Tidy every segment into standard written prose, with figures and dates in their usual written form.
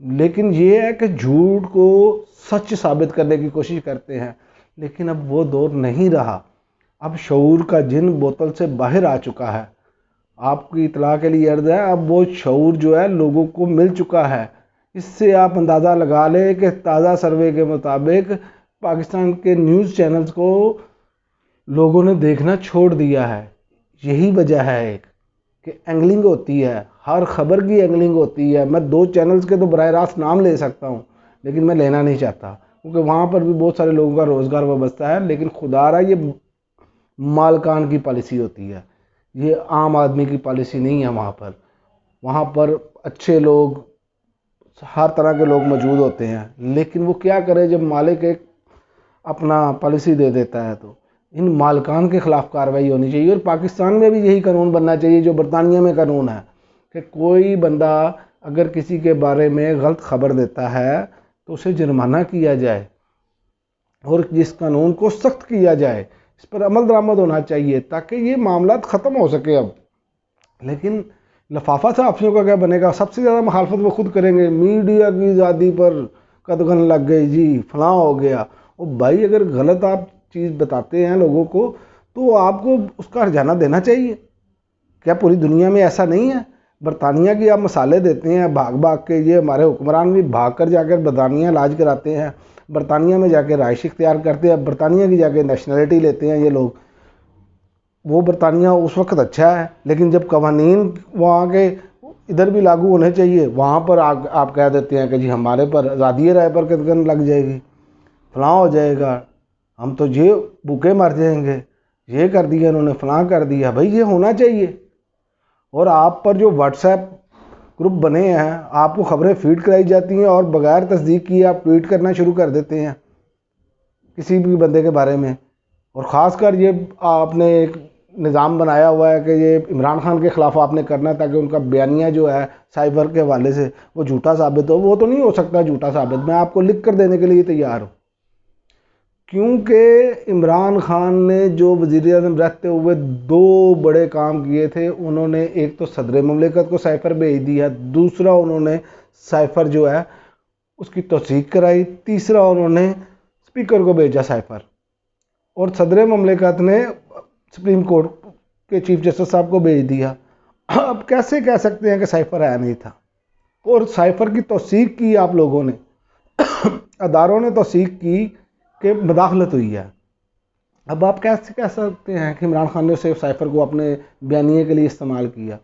لیکن یہ ہے کہ جھوٹ کو سچ ثابت کرنے کی کوشش کرتے ہیں، لیکن اب وہ دور نہیں رہا۔ اب شعور کا جن بوتل سے باہر آ چکا ہے۔ آپ کی اطلاع کے لیے عرض ہے، اب وہ شعور جو ہے لوگوں کو مل چکا ہے۔ اس سے آپ اندازہ لگا لیں کہ تازہ سروے کے مطابق پاکستان کے نیوز چینلز کو لوگوں نے دیکھنا چھوڑ دیا ہے۔ یہی وجہ ہے ایک کہ اینگلنگ ہوتی ہے، ہر خبر کی اینگلنگ ہوتی ہے۔ میں 2 چینلز کے تو براہ راست نام لے سکتا ہوں، لیکن میں لینا نہیں چاہتا کیونکہ وہاں پر بھی بہت سارے لوگوں کا روزگار وابستہ ہے، لیکن خدا را یہ مالکان کی پالیسی ہوتی ہے، یہ عام آدمی کی پالیسی نہیں ہے۔ وہاں پر اچھے لوگ، ہر طرح کے لوگ موجود ہوتے ہیں، لیکن وہ کیا کرے جب مالک ایک اپنا پالیسی دے دیتا ہے تو ان مالکان کے خلاف کارروائی ہونی چاہیے۔ اور پاکستان میں بھی یہی قانون بننا چاہیے جو برطانیہ میں قانون ہے کہ کوئی بندہ اگر کسی کے بارے میں غلط خبر دیتا ہے تو اسے جرمانہ کیا جائے اور جس قانون کو سخت کیا جائے، اس پر عمل درآمد ہونا چاہیے تاکہ یہ معاملات ختم ہو سکے اب۔ لیکن لفافہ صحافیوں کا کیا بنے گا؟ سب سے زیادہ مخالفت وہ خود کریں گے، میڈیا کی آزادی پر قدغن لگ گئی جی، فلاں ہو گیا۔ اور بھائی اگر غلط آپ چیز بتاتے ہیں لوگوں کو تو آپ کو اس کا ہرجانہ دینا چاہیے۔ کیا پوری دنیا میں ایسا نہیں ہے؟ برطانیہ کی آپ مثالیں دیتے ہیں بھاگ بھاگ کے، یہ ہمارے حکمران بھی بھاگ کر جا کر برطانیہ علاج کراتے ہیں، برطانیہ میں جا کے رہائش اختیار کرتے ہیں، برطانیہ کی جا کے نیشنلٹی لیتے ہیں یہ لوگ۔ وہ برطانیہ اس وقت اچھا ہے، لیکن جب قوانین وہاں کے ادھر بھی لاگو ہونے چاہیے وہاں پر آپ کہہ دیتے ہیں کہ جی ہمارے پر آزادی رائے پر قدغن لگ جائے گی، فلاں ہو جائے گا، ہم تو یہ بھوکے مر جائیں گے، یہ کر دیا انہوں نے، فلاں کر دیا۔ بھائی یہ ہونا چاہیے۔ اور آپ پر جو واٹس ایپ گروپ بنے ہیں، آپ کو خبریں فیڈ کرائی جاتی ہیں اور بغیر تصدیق کیے آپ ٹویٹ کرنا شروع کر دیتے ہیں کسی بھی بندے کے بارے میں۔ اور خاص کر یہ آپ نے ایک نظام بنایا ہوا ہے کہ یہ عمران خان کے خلاف آپ نے کرنا ہے تاکہ ان کا بیانیہ جو ہے سائبر کے حوالے سے وہ جھوٹا ثابت ہو۔ وہ تو نہیں ہو سکتا جھوٹا ثابت، میں آپ کو لکھ کر دینے کے لیے تیار ہوں، کیونکہ عمران خان نے جو وزیر اعظم رہتے ہوئے 2 بڑے کام کیے تھے، انہوں نے ایک تو صدر مملکت کو سائفر بھیج دیا، دوسرا انہوں نے سائفر جو ہے اس کی توثیق کرائی، تیسرا انہوں نے اسپیکر کو بھیجا سائفر، اور صدر مملکت نے سپریم کورٹ کے چیف جسٹس صاحب کو بھیج دیا۔ اب کیسے کہہ سکتے ہیں کہ سائفر آیا نہیں تھا؟ اور سائفر کی توثیق کی آپ لوگوں نے، اداروں نے توثیق کی کہ مداخلت ہوئی ہے۔ اب آپ کیسے کہہ سکتے ہیں کہ عمران خان نے اسے سائفر کو اپنے بیانیے کے لیے استعمال کیا؟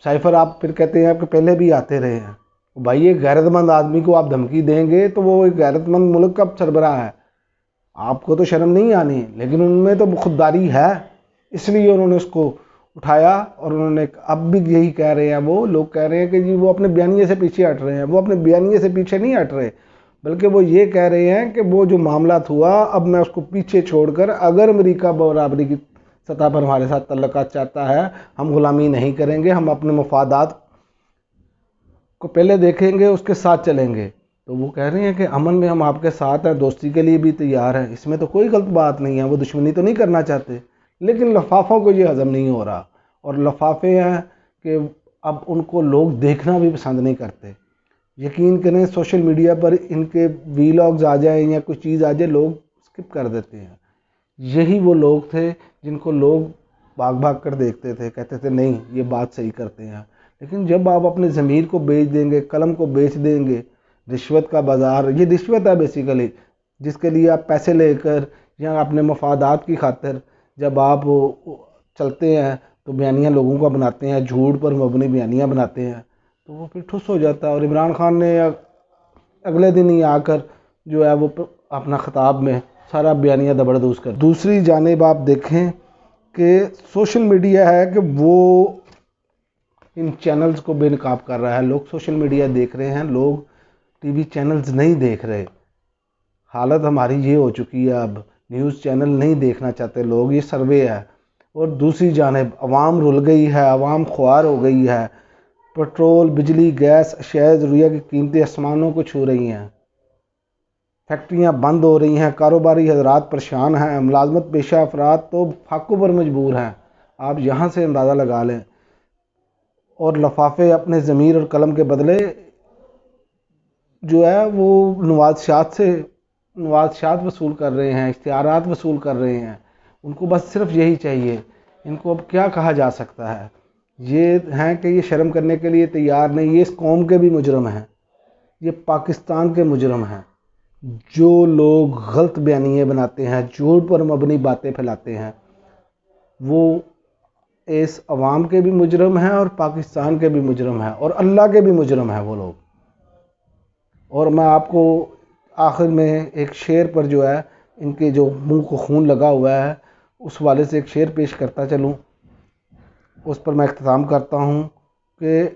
سائفر آپ پھر کہتے ہیں آپ کہ پہلے بھی آتے رہے ہیں۔ بھائی ایک غیرت مند آدمی کو آپ دھمکی دیں گے تو وہ ایک غیرت مند ملک کا سربراہ ہے، آپ کو تو شرم نہیں آنی، لیکن ان میں تو خودداری ہے، اس لیے انہوں نے اس کو اٹھایا۔ اور انہوں نے اب بھی یہی کہہ رہے ہیں، وہ لوگ کہہ رہے ہیں کہ جی وہ اپنے بیانیے سے پیچھے ہٹ رہے ہیں۔ وہ اپنے بیانیے سے پیچھے نہیں ہٹ رہے، بلکہ وہ یہ کہہ رہے ہیں کہ وہ جو معاملات ہوا اب میں اس کو پیچھے چھوڑ کر اگر امریکہ برابری کی سطح پر ہمارے ساتھ تعلقات چاہتا ہے، ہم غلامی نہیں کریں گے، ہم اپنے مفادات کو پہلے دیکھیں گے، اس کے ساتھ چلیں گے۔ تو وہ کہہ رہے ہیں کہ امن میں ہم آپ کے ساتھ ہیں، دوستی کے لیے بھی تیار ہیں، اس میں تو کوئی غلط بات نہیں ہے، وہ دشمنی تو نہیں کرنا چاہتے، لیکن لفافوں کو یہ ہضم نہیں ہو رہا۔ اور لفافے ہیں کہ اب ان کو لوگ دیکھنا بھی پسند نہیں کرتے۔ یقین کریں سوشل میڈیا پر ان کے ویلاگز آ جائیں یا کوئی چیز آ جائے لوگ سکپ کر دیتے ہیں۔ یہی وہ لوگ تھے جن کو لوگ بھاگ بھاگ کر دیکھتے تھے، کہتے تھے نہیں یہ بات صحیح کرتے ہیں۔ لیکن جب آپ اپنے ضمیر کو بیچ دیں گے، قلم کو بیچ دیں گے، رشوت کا بازار، یہ رشوت ہے بیسیکلی، جس کے لیے آپ پیسے لے کر یا اپنے مفادات کی خاطر جب آپ چلتے ہیں تو بیانیہ لوگوں کا بناتے ہیں، جھوٹ پر مبنی بیانیہ بناتے ہیں، تو وہ پھر ٹھس ہو جاتا ہے۔ اور عمران خان نے اگلے دن ہی آ کر جو ہے وہ اپنا خطاب میں سارا بیانیہ دبردوز کر۔ دوسری جانب آپ دیکھیں کہ سوشل میڈیا ہے کہ وہ ان چینلز کو بے نقاب کر رہا ہے، لوگ سوشل میڈیا دیکھ رہے ہیں، لوگ ٹی وی چینلز نہیں دیکھ رہے۔ حالت ہماری یہ ہو چکی ہے، اب نیوز چینل نہیں دیکھنا چاہتے لوگ، یہ سروے ہے۔ اور دوسری جانب عوام رل گئی ہے، عوام خوار ہو گئی ہے، پٹرول، بجلی، گیس، اشیاء ضروریہ کی قیمتیں آسمانوں کو چھو رہی ہیں، فیکٹریاں بند ہو رہی ہیں، کاروباری حضرات پریشان ہیں، ملازمت پیشہ افراد تو فاقوں پر مجبور ہیں، آپ یہاں سے اندازہ لگا لیں۔ اور لفافے اپنے ضمیر اور قلم کے بدلے جو ہے وہ نوازشات وصول کر رہے ہیں، اشتہارات وصول کر رہے ہیں. ان کو بس صرف یہی چاہیے. ان کو اب کیا کہا جا سکتا ہے؟ یہ ہیں کہ یہ شرم کرنے کے لیے تیار نہیں. یہ اس قوم کے بھی مجرم ہیں، یہ پاکستان کے مجرم ہیں. جو لوگ غلط بیانیے بناتے ہیں، جھوٹ پر مبنی باتیں پھیلاتے ہیں، وہ اس عوام کے بھی مجرم ہیں اور پاکستان کے بھی مجرم ہیں اور اللہ کے بھی مجرم ہیں وہ لوگ. اور میں آپ کو آخر میں ایک شعر پر جو ہے ان کے جو منہ کو خون لگا ہوا ہے اس والے سے ایک شعر پیش کرتا چلوں. اس پر میں اختتام کرتا ہوں کہ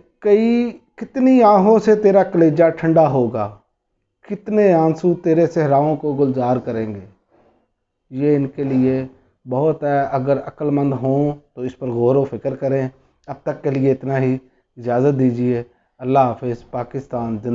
کتنی آہوں سے تیرا کلیجہ ٹھنڈا ہوگا، کتنے آنسو تیرے صحراؤں کو گلزار کریں گے. یہ ان کے لیے بہت ہے. اگر عقل مند ہوں تو اس پر غور و فکر کریں. اب تک کے لیے اتنا ہی. اجازت دیجیے. اللہ حافظ. پاکستان زندہ